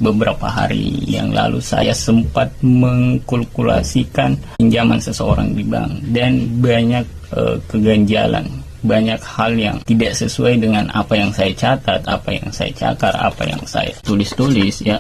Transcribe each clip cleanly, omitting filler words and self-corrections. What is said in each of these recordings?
beberapa hari yang lalu saya sempat mengkalkulasikan pinjaman seseorang di bank dan banyak keganjalan, banyak hal yang tidak sesuai dengan apa yang saya catat, apa yang saya cakar, apa yang saya tulis ya.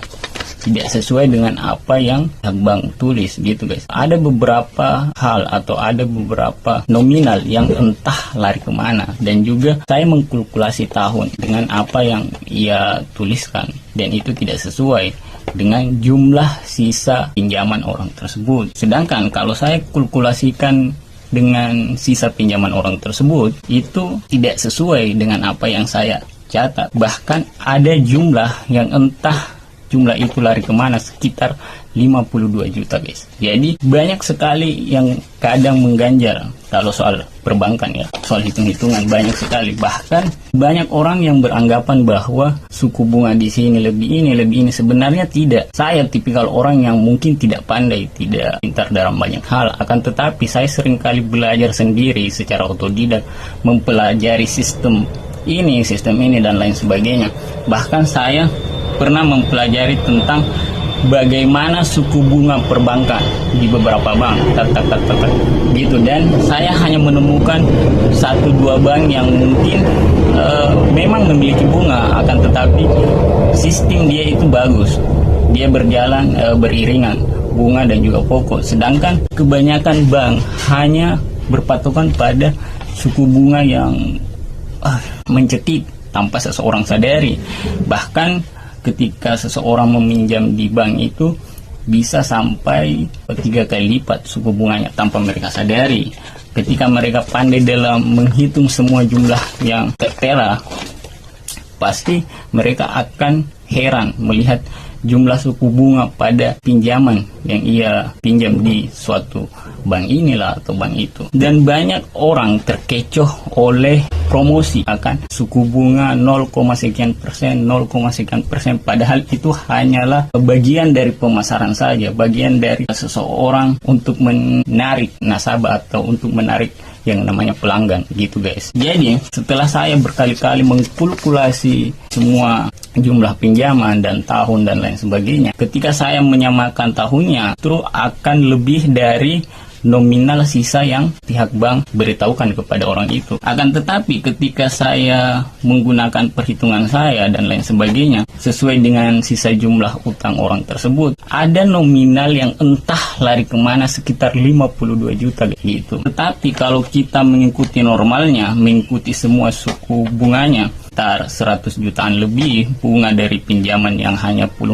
Tidak sesuai dengan apa yang bank tulis gitu guys. Ada beberapa hal atau ada beberapa nominal yang entah lari kemana, dan juga saya mengkalkulasi tahun dengan apa yang ia tuliskan dan itu tidak sesuai dengan jumlah sisa pinjaman orang tersebut. Sedangkan kalau saya kalkulasikan dengan sisa pinjaman orang tersebut, itu tidak sesuai dengan apa yang saya catat. Bahkan ada jumlah yang entah jumlah itu lari kemana, sekitar 52 juta guys. Jadi banyak sekali yang kadang mengganjal kalau soal perbankan ya, soal hitung-hitungan banyak sekali. Bahkan banyak orang yang beranggapan bahwa suku bunga di sini lebih ini. Sebenarnya tidak. Saya tipikal orang yang mungkin tidak pandai, tidak pintar dalam banyak hal. Akan tetapi saya seringkali belajar sendiri secara otodidak, mempelajari sistem ini dan lain sebagainya. Bahkan saya pernah mempelajari tentang bagaimana suku bunga perbankan di beberapa bank gitu, dan saya hanya menemukan 1-2 bank yang mungkin memang memiliki bunga, akan tetapi sistem dia itu bagus, dia berjalan beriringan bunga dan juga pokok. Sedangkan kebanyakan bank hanya berpatokan pada suku bunga yang mencekik tanpa seseorang sadari. Bahkan ketika seseorang meminjam di bank itu bisa sampai 3 kali lipat suku bunganya tanpa mereka sadari. Ketika mereka pandai dalam menghitung semua jumlah yang tertera, pasti mereka akan heran melihat jumlah suku bunga pada pinjaman yang ia pinjam di suatu bank inilah atau bank itu. Dan banyak orang terkecoh oleh promosi akan suku bunga 0, sekian persen, padahal itu hanyalah bagian dari pemasaran saja, bagian dari seseorang untuk menarik nasabah atau untuk menarik yang namanya pelanggan gitu guys. Jadi setelah saya berkali-kali mengkalkulasi semua jumlah pinjaman dan tahun dan lain sebagainya, ketika saya menyamakan tahunnya, terus akan lebih dari nominal sisa yang pihak bank beritahukan kepada orang itu. Akan tetapi ketika saya menggunakan perhitungan saya dan lain sebagainya sesuai dengan sisa jumlah utang orang tersebut, ada nominal yang entah lari kemana sekitar 52 juta gitu. Tetapi kalau kita mengikuti normalnya, mengikuti semua suku bunganya, sekitar 100 jutaan lebih bunga dari pinjaman yang hanya puluhan